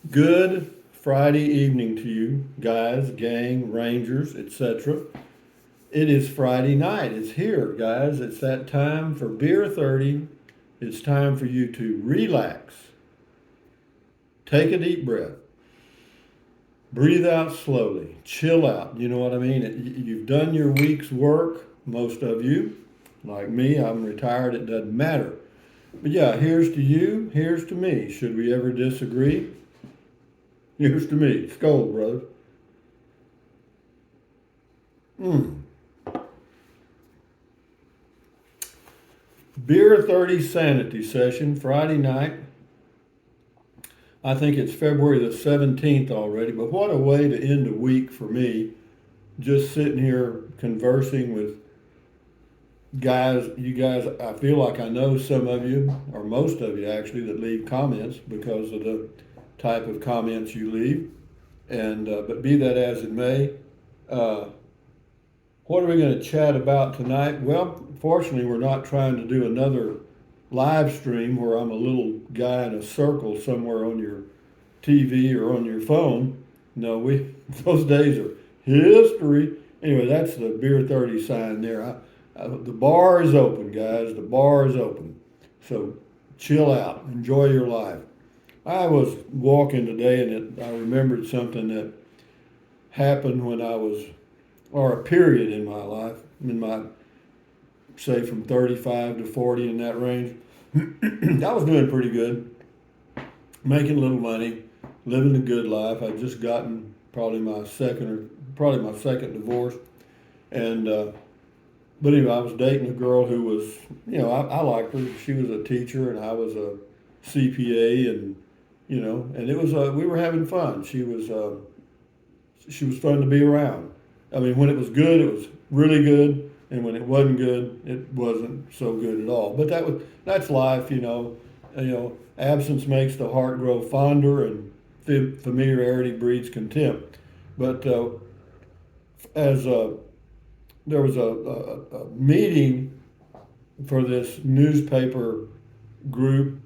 Good Friday evening to you, guys, gang, rangers, etc. It is Friday night. It's here, guys. It's that time for Beer 30. It's time for you to relax, take a deep breath, breathe out slowly, chill out. You know what I mean? You've done your week's work, most of you. Like me, I'm retired, it doesn't matter. But yeah, here's to you, here's to me. Should we ever disagree? Here's to me. Skull, brother. Mm. Beer 30 Sanity session, Friday night. I think it's February the 17th already, but what a way to end a week for me. Just sitting here conversing with guys. You guys, I feel like I know some of you, or most of you actually, that leave comments because of the type of comments you leave. And but be that as it may, uh, what are we going to chat about tonight? Well, fortunately, we're not trying to do another live stream where I'm a little guy in a circle somewhere on your TV or on your phone. No, we those days are history. Anyway, that's the Beer 30 sign there. The bar is open, guys. The bar is open. So chill out. Enjoy your life. I was walking today and I remembered something that happened when I was, or a period in my life, in my, say, from 35 to 40 in that range. I was doing pretty good, making a little money, living a good life. I'd just gotten probably my second divorce. And, but anyway, I was dating a girl who was, I liked her. She was a teacher and I was a CPA and it was, we were having fun. She was fun to be around. I mean, when it was good, it was really good, and when it wasn't good, it wasn't so good at all. But that's life, you know. Absence makes the heart grow fonder, and familiarity breeds contempt. But as there was a meeting for this newspaper group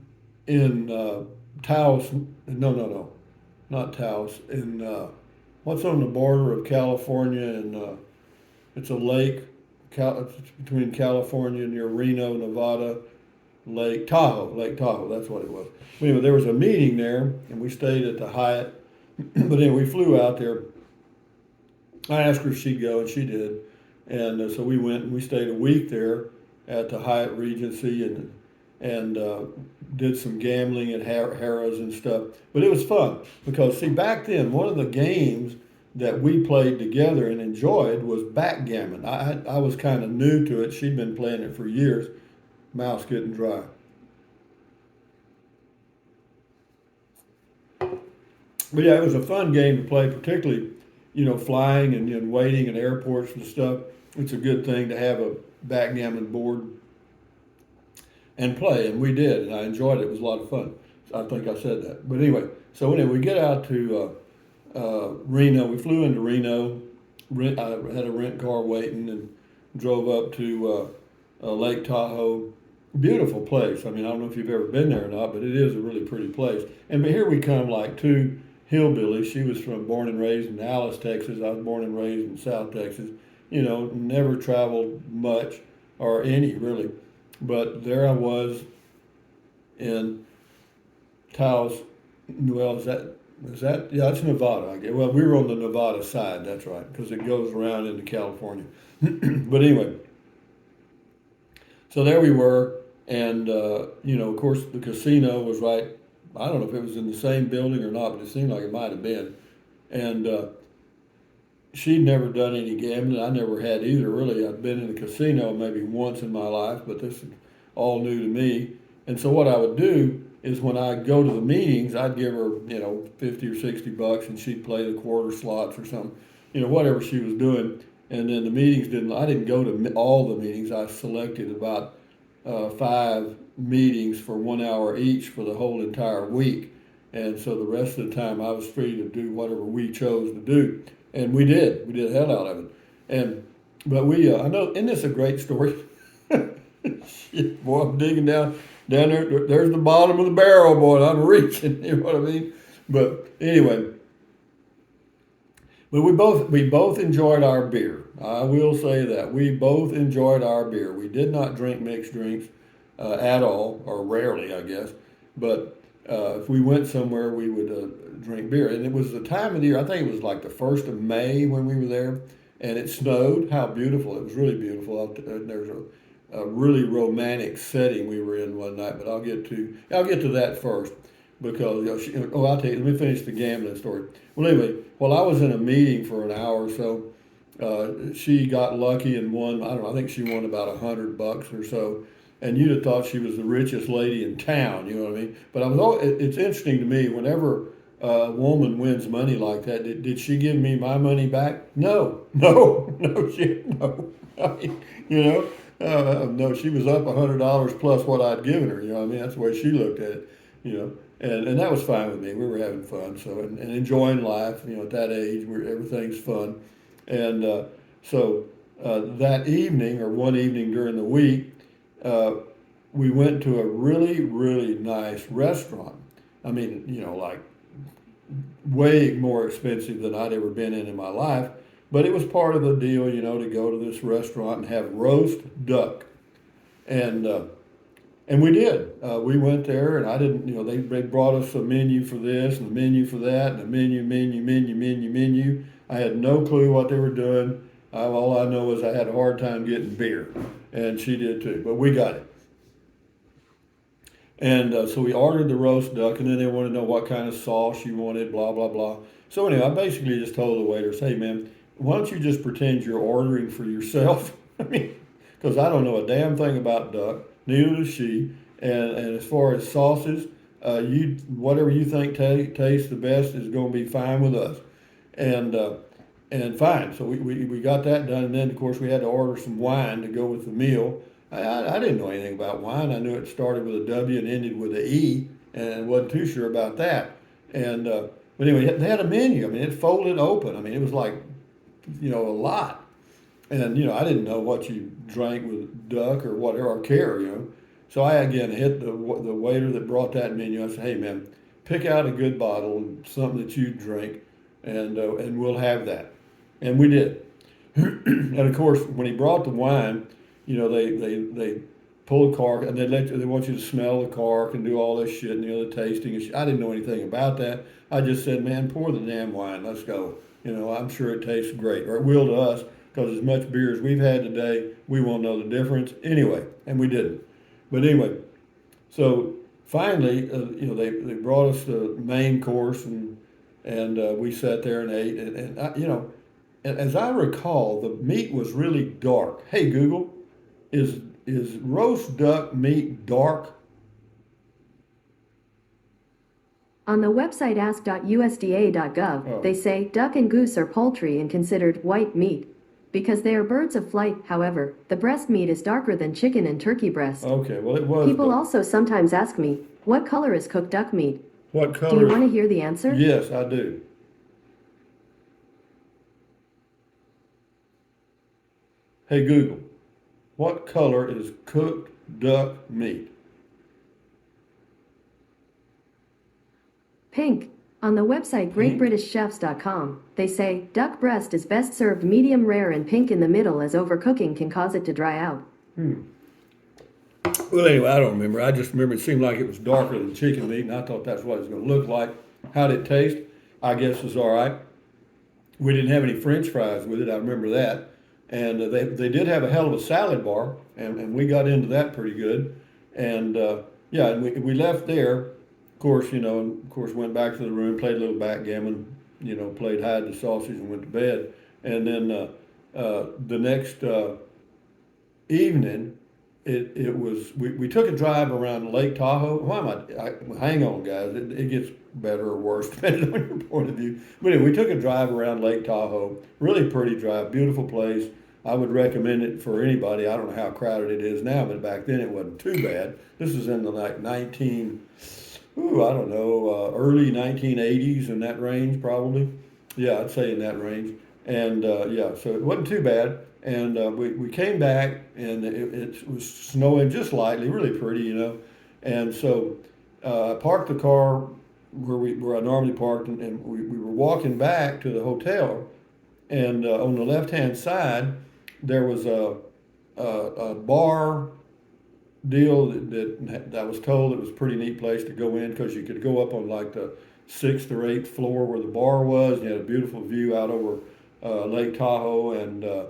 in Taos. No, not Taos. In what's on the border of California and it's a lake, it's between California near Reno, Nevada, Lake Tahoe. That's what it was. Anyway, there was a meeting there, and we stayed at the Hyatt. But anyway, we flew out there. I asked her if she'd go, and she did. And so we went and we stayed a week there at the Hyatt Regency and did some gambling at Harrah's and stuff. But it was fun because, see, back then, one of the games that we played together and enjoyed was backgammon. I was kind of new to it. She'd been playing it for years. Mouth's getting dry. But yeah, it was a fun game to play, particularly, flying and waiting in airports and stuff. It's a good thing to have a backgammon board and play, and we did, and I enjoyed it. It was a lot of fun. I think I said that. But anyway, we get out to Reno. We flew into Reno. I had a rent car waiting and drove up to Lake Tahoe. Beautiful place. I mean, I don't know if you've ever been there or not, but it is a really pretty place. But here we come like two hillbillies. She was born and raised in Dallas, Texas. I was born and raised in South Texas. Never traveled much or any really. But there I was in Taos. Well, yeah, it's Nevada, I guess. Well, we were on the Nevada side, that's right, because it goes around into California. But anyway, so there we were, and, of course, the casino was right. I don't know if it was in the same building or not, but it seemed like it might have been. And she'd never done any gambling. I never had either, really. I'd been in a casino maybe once in my life, but this is all new to me. And so what I would do is when I go to the meetings, I'd give her, 50 or 60 bucks and she'd play the quarter slots or something, whatever she was doing. And then the meetings I didn't go to all the meetings. I selected about 5 meetings for 1 hour each for the whole entire week. And so the rest of the time I was free to do whatever we chose to do. And we did. We did the hell out of it. But I know, isn't this a great story? Shit, boy, I'm digging down there. There's the bottom of the barrel, boy. I'm reaching. You know what I mean? But anyway, but we both enjoyed our beer. I will say that we both enjoyed our beer. We did not drink mixed drinks at all, or rarely, I guess. But if we went somewhere, we would drink beer. And it was the time of the year. I think it was like the 1st of May when we were there, and it snowed. How beautiful! It was really beautiful. There's a really romantic setting we were in one night. But I'll get to that first because I'll tell you. Let me finish the gambling story. Well, anyway, while I was in a meeting for an hour or so, she got lucky and won. I don't know. I think she won about $100 or so. And you'd have thought she was the richest lady in town. You know what I mean? But it's interesting to me whenever a woman wins money like that. Did she give me my money back? No, no, no, no. I mean, no. She was up $100 plus what I'd given her. You know what I mean? That's the way she looked at it. You know, and that was fine with me. We were having fun, so and enjoying life. At that age, where everything's fun, and that evening or one evening during the week, uh, we went to a really really nice restaurant. I mean, like way more expensive than I'd ever been in my life, but it was part of the deal, to go to this restaurant and have roast duck, and we did. We went there, and I didn't. They brought us a menu for this and a menu for that, and a menu. I had no clue what they were doing. All I know is I had a hard time getting beer, and she did too. But we got it, and so we ordered the roast duck, and then they wanted to know what kind of sauce you wanted, blah blah blah. So anyway, I basically just told the waiters, "Hey man, why don't you just pretend you're ordering for yourself?" I mean, because I don't know a damn thing about duck, neither does she. And as far as sauces, you whatever you think tastes the best is going to be fine with us. And fine. So we got that done, and then of course we had to order some wine to go with the meal. I didn't know anything about wine. I knew it started with a W and ended with a E, and wasn't too sure about that. And but anyway, they had a menu. I mean, it folded open. I mean, it was like a lot. And I didn't know what you drank with duck or whatever or care. So I again hit the waiter that brought that menu. I said, "Hey man, pick out a good bottle, something that you drink, and we'll have that." And we did. And of course, when he brought the wine, they pull a cork and they want you to smell the cork and do all this shit and the tasting and shit. I didn't know anything about that. I just said, "Man, pour the damn wine. Let's go. I'm sure it tastes great, or it will to us, because as much beer as we've had today, we won't know the difference anyway." And we didn't. But anyway, so finally, they brought us the main course, and we sat there and ate. And as I recall, the meat was really dark. Hey Google, is roast duck meat dark? On the website ask.usda.gov, Oh, they say duck and goose are poultry and considered white meat. Because they are birds of flight, however, the breast meat is darker than chicken and turkey breast. okay. Well, it was People dark. also sometimes ask me, what color is cooked duck meat? What Do you color? want to hear the answer? Yes, I do. Hey Google, what color is cooked duck meat? Pink. On the website Pink? greatbritishchefs.com, they say duck breast is best served medium rare and pink in the middle, as overcooking can cause it to dry out. Hmm. Well, anyway, I don't remember. I just remember it seemed like it was darker than chicken meat, and I thought that's what it was going to look like. How did it taste? I guess it was all right. We didn't have any French fries with it. I remember that. And they did have a hell of a salad bar, and we got into that pretty good. And yeah, and we left there. Of course, and of course went back to the room, played a little backgammon, played hide the sausage, and went to bed. And then the next evening, it was we took a drive around Lake Tahoe. Why am hang on, guys? It gets better or worse depending on your point of view. But anyway, we took a drive around Lake Tahoe. Really pretty drive, beautiful place. I would recommend it for anybody. I don't know how crowded it is now, but back then it wasn't too bad. This is in the like I don't know, early 1980s, in that range probably. Yeah, I'd say in that range. And yeah, so it wasn't too bad. And we came back, and it was snowing just lightly, really pretty. And so I parked the car where I normally parked, and we were walking back to the hotel, and on the left hand side there was a bar deal that I was told it was a pretty neat place to go in because you could go up on like the sixth or eighth floor where the bar was. And you had a beautiful view out over Lake Tahoe, and the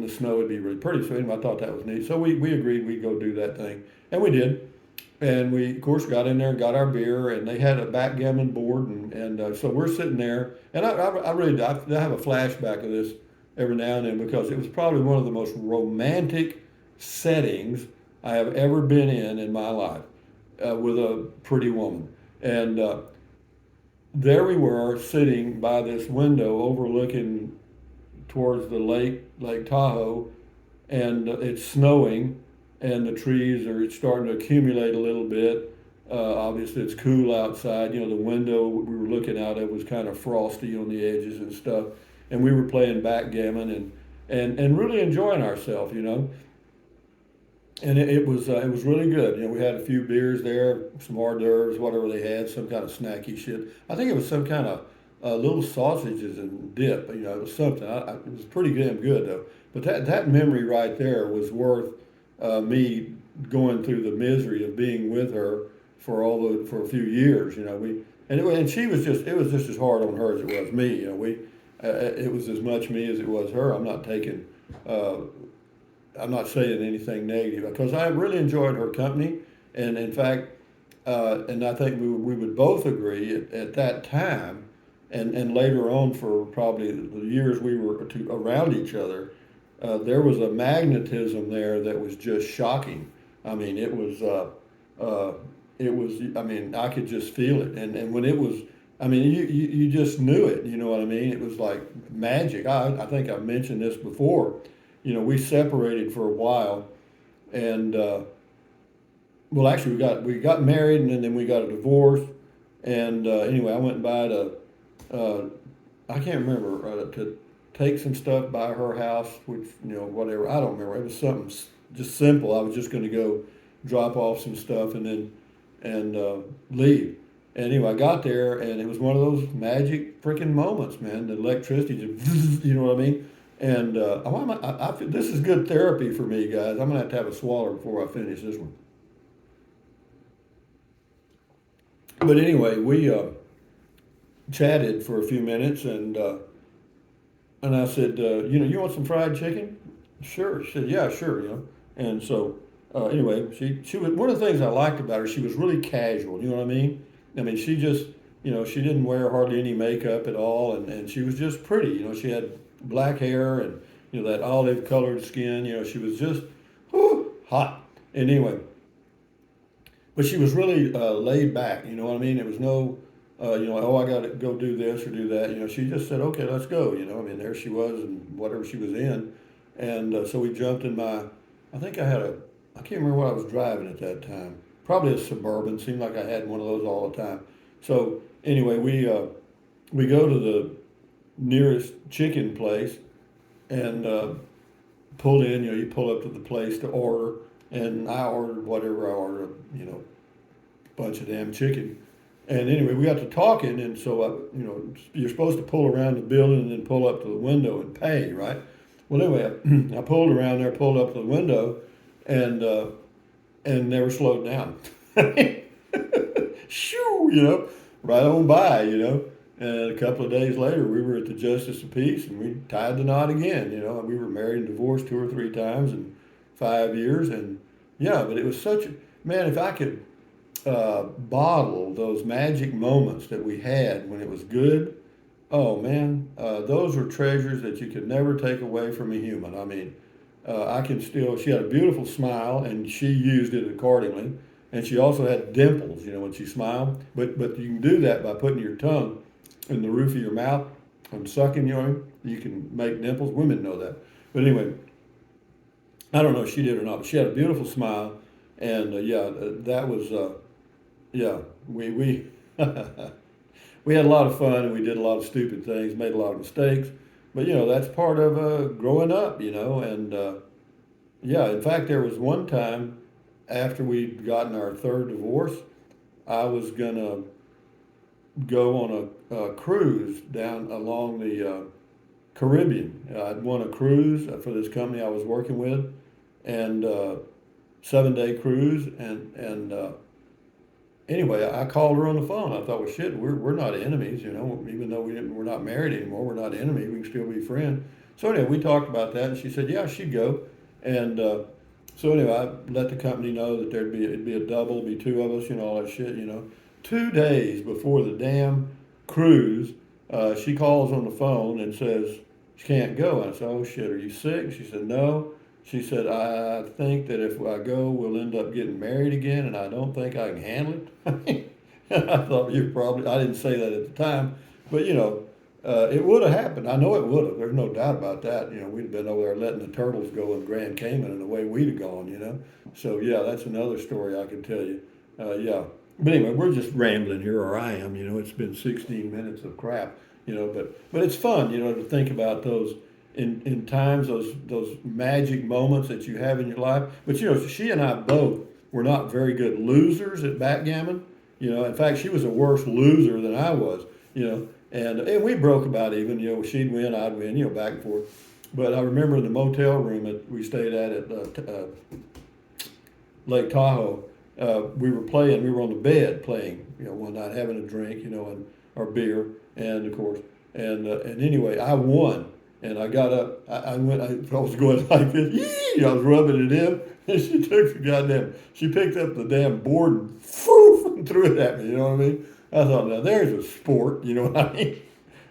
snow would be really pretty. So anyway, I thought that was neat. So we agreed we'd go do that thing, and we did. And we, of course, got in there and got our beer, and they had a backgammon board, and so we're sitting there, and I really I have a flashback of this every now and then because it was probably one of the most romantic settings I have ever been in my life with a pretty woman, and there we were sitting by this window overlooking towards the Lake Tahoe, and it's snowing, and the trees are starting to accumulate a little bit. Obviously, it's cool outside. You know, the window we were looking out of was kind of frosty on the edges and stuff, and we were playing backgammon and really enjoying ourselves. You know, and it was really good. You know, we had a few beers there, some hors d'oeuvres, whatever they had, some kind of snacky shit. I think it was some kind of little sausages and dip. You know, it was something. It was pretty damn good though. But that memory right there was worth me going through the misery of being with her for a few years. You know, and she was just it was just as hard on her as it was me. You know, it was as much me as it was her. Uh, I'm not saying anything negative because I really enjoyed her company, and in fact, and I think we would both agree at that time, and later on for probably the years we were around each other, there was a magnetism there that was just shocking. I mean, it was. I mean, I could just feel it, and when it was. I mean, you just knew it, you know what I mean? It was like magic. I think I've mentioned this before. You know, we separated for a while, and well, actually, we got married, and then we got a divorce. And anyway, I went and bought uh, I can't remember to take some stuff by her house, which whatever I don't remember. It was something just simple. I was just going to go drop off some stuff and then leave. And anyway, I got there, and it was one of those magic freaking moments, man. The electricity just, you know what I mean? And this is good therapy for me, guys. I'm gonna have to have a swallow before I finish this one. But anyway, we chatted for a few minutes, and I said, you want some fried chicken? Sure. She said, yeah, sure. And so anyway, she was one of the things I liked about her. She was really casual. You know what I mean? I mean, she just she didn't wear hardly any makeup at all, and she was just pretty. She had black hair and that olive colored skin. She was just hot. And anyway, but she was really laid back. You know what I mean? It was no, oh, I got to go do this or do that. She just said, okay, let's go. I mean, there she was and whatever she was in, and so we jumped in my. I think I can't remember what I was driving at that time. Probably a Suburban. Seemed like I had one of those all the time. So anyway, we go to the nearest chicken place and pull in. You pull up to the place to order, and I ordered whatever I ordered. Bunch of damn chicken. And anyway, we got to talking, and so you're supposed to pull around the building and then pull up to the window and pay, right? Well, anyway, I pulled around there, pulled up to the window, and never slowed down. Shoo, right on by, And a couple of days later, we were at the Justice of Peace, and we tied the knot again, And we were married and divorced 2 or 3 times in 5 years, and yeah, but it was man, if I could bottle those magic moments that we had when it was good. Oh man, those were treasures that you could never take away from a human. I mean, I can still. She had a beautiful smile, and she used it accordingly. And she also had dimples, when she smiled. But you can do that by putting your tongue in the roof of your mouth and sucking. You can make dimples. Women know that. But anyway, I don't know if she did or not. But she had a beautiful smile, and that was. Yeah, we we had a lot of fun, and we did a lot of stupid things, made a lot of mistakes, but that's part of growing up, and yeah. In fact, there was one time after we'd gotten our third divorce, I was gonna go on a cruise down along the Caribbean. I'd won a cruise for this company I was working with, and 7 day cruise, and anyway, I called her on the phone. I thought, well, shit, we're not enemies, you know, even though we're not married anymore, we're not enemies. We can still be friends. So anyway, we talked about that, and she said, yeah, she'd go, and so anyway, I let the company know that it'd be a double, it'd be two of us, you know, all that shit, you know. 2 days before the damn cruise, she calls on the phone and says she can't go. I said, oh shit, are you sick? She said, no. She said, I think that if I go, we'll end up getting married again, and I don't think I can handle it. I thought I didn't say that at the time, but you know, it would have happened. I know it would have. There's no doubt about that. You know, we'd have been over there letting the turtles go in Grand Cayman, and away we'd have gone, you know. So yeah, that's another story I can tell you. Yeah. But anyway, we're just rambling here, or I am, you know, it's been 16 minutes of crap, you know, but it's fun, you know, to think about those in times, those magic moments that you have in your life. But you know, she and I both were not very good losers at backgammon. You know, in fact, she was a worse loser than I was. You know, and we broke about even. You know, she'd win, I'd win. You know, back and forth. But I remember in the motel room that we stayed at Lake Tahoe, we were playing. We were on the bed playing. You know, one night having a drink. You know, and our beer, and of course, and anyway, I won. And I got up, I was going like this, yee! I was rubbing it in, and she took she picked up the damn board and, foof, and threw it at me, you know what I mean? I thought, now there's a sport, you know what I mean?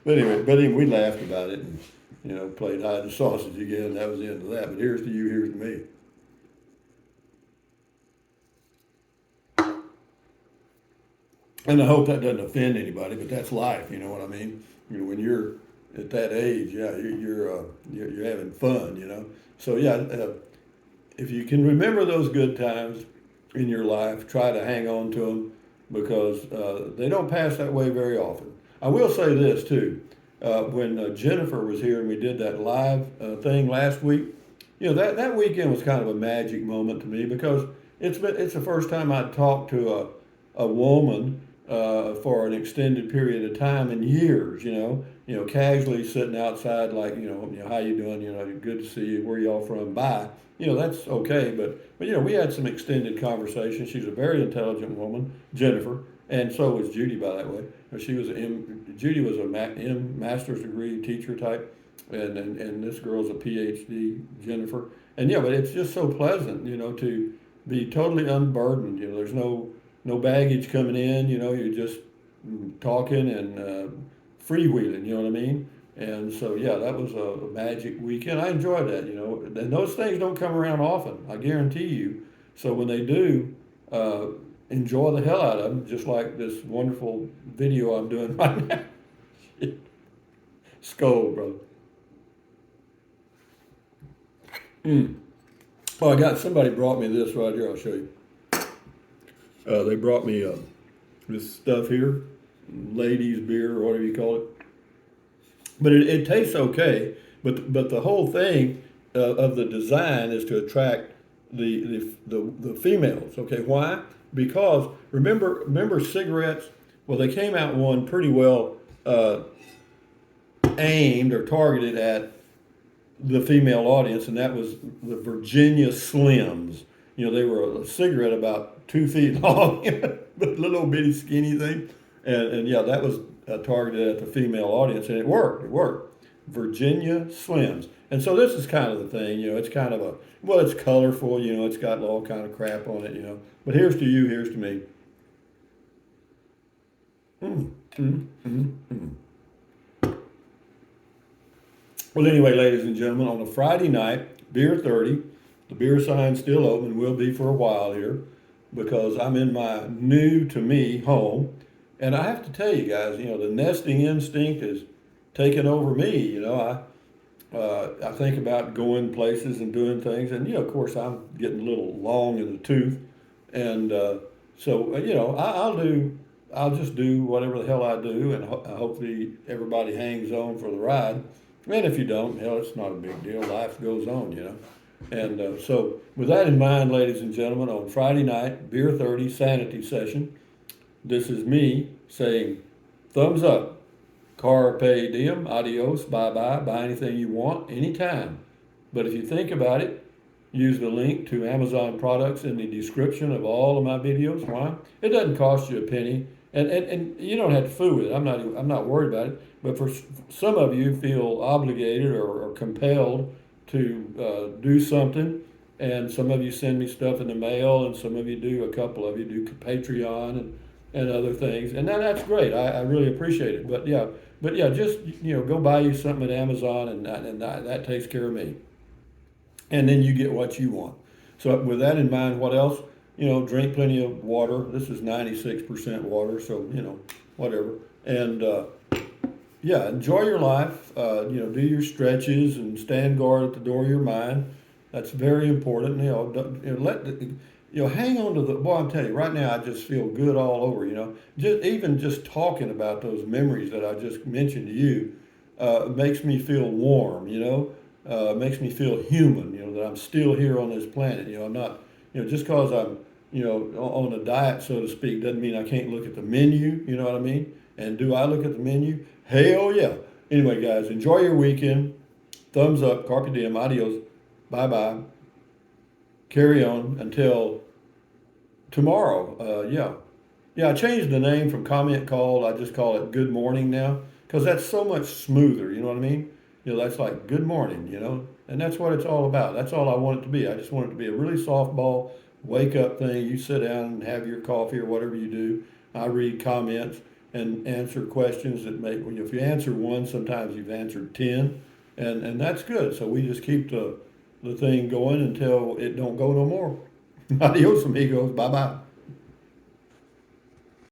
But anyway, we laughed about it and, you know, played hide and sausage again. That was the end of that. But here's to you, here's to me. And I hope that doesn't offend anybody, but that's life, you know what I mean? You know, when you're at that age, yeah, you're having fun, you know. So yeah, if you can remember those good times in your life, try to hang on to them because they don't pass that way very often. I will say this too: when Jennifer was here and we did that live thing last week, you know that weekend was kind of a magic moment to me because it's the first time I'd talked to a woman for an extended period of time in years. You know, casually sitting outside, like you know, how you doing? You know, good to see you. Where y'all from? Bye. You know, that's okay, but you know, we had some extended conversation. She's a very intelligent woman, Jennifer, and so was Judy, by that way. Judy was a master's degree teacher type, and this girl's a PhD, Jennifer. And yeah, but it's just so pleasant, you know, to be totally unburdened. You know, there's no baggage coming in. You know, you're just talking and freewheeling. You know what I mean? And so yeah, that was a magic weekend. I enjoyed that. You know, and those things don't come around often. I guarantee you. So when they do, enjoy the hell out of them. Just like this wonderful video I'm doing right now. Skull, brother. Mm. Oh, somebody brought me this right here. I'll show you. They brought me this stuff here, ladies beer or whatever you call it. But it tastes okay. But the whole thing of the design is to attract the females. Okay, why? Because remember cigarettes. Well, they came out one pretty well aimed or targeted at the female audience, and that was the Virginia Slims. You know, they were a cigarette about 2 feet long, but a little bitty skinny thing. And yeah, that was targeted at the female audience, and it worked. It worked. Virginia Slims. And so this is kind of the thing, you know, it's kind of it's colorful, you know, it's got all kind of crap on it, you know. But here's to you, here's to me. Mm, mm, mm, mm. Well, anyway, ladies and gentlemen, on a Friday night, beer 30, the beer sign's still open, will be for a while here, because I'm in my new to me home. And I have to tell you guys, you know, the nesting instinct is taking over me. You know, I think about going places and doing things, and you know, of course, I'm getting a little long in the tooth, and so you know, I'll just do whatever the hell I do, and hopefully everybody hangs on for the ride. And if you don't, hell, it's not a big deal. Life goes on, you know. And so, with that in mind, ladies and gentlemen, on Friday night, beer 30 Sanity session. This is me saying, thumbs up, carpe diem, adios, bye bye, buy anything you want, anytime. But if you think about it, use the link to Amazon products in the description of all of my videos. Why? It doesn't cost you a penny, and you don't have to fool with it. I'm not worried about it. But for some of you, feel obligated or compelled to do something, and some of you send me stuff in the mail, and some of you do. A couple of you do Patreon and other things, and that's great. I really appreciate it. But yeah, just go buy you something at Amazon, and that takes care of me, and then you get what you want. So with that in mind, what else? Drink plenty of water. This is 96% water, so whatever. And yeah, enjoy your life. Do your stretches and stand guard at the door of your mind. That's very important. Hang on to the. Boy, I'm telling you, right now I just feel good all over. Just talking about those memories that I just mentioned to you, makes me feel warm. Makes me feel human. That I'm still here on this planet. I'm not. Just because I'm on a diet, so to speak, doesn't mean I can't look at the menu. You know what I mean? And do I look at the menu? Hell yeah. Anyway, guys, enjoy your weekend. Thumbs up, carpe diem, adios, bye bye. Carry on until tomorrow. Yeah, I changed the name from comment called. I just call it good morning now because that's so much smoother. You know what I mean? That's like good morning. And that's what it's all about. That's all I want it to be. I just want it to be a really softball wake up thing. You sit down and have your coffee or whatever you do. I read comments and answer questions that make. If you answer one, sometimes you've answered 10, and that's good. So we just keep the thing going until it don't go no more. Adios, amigos. Bye bye.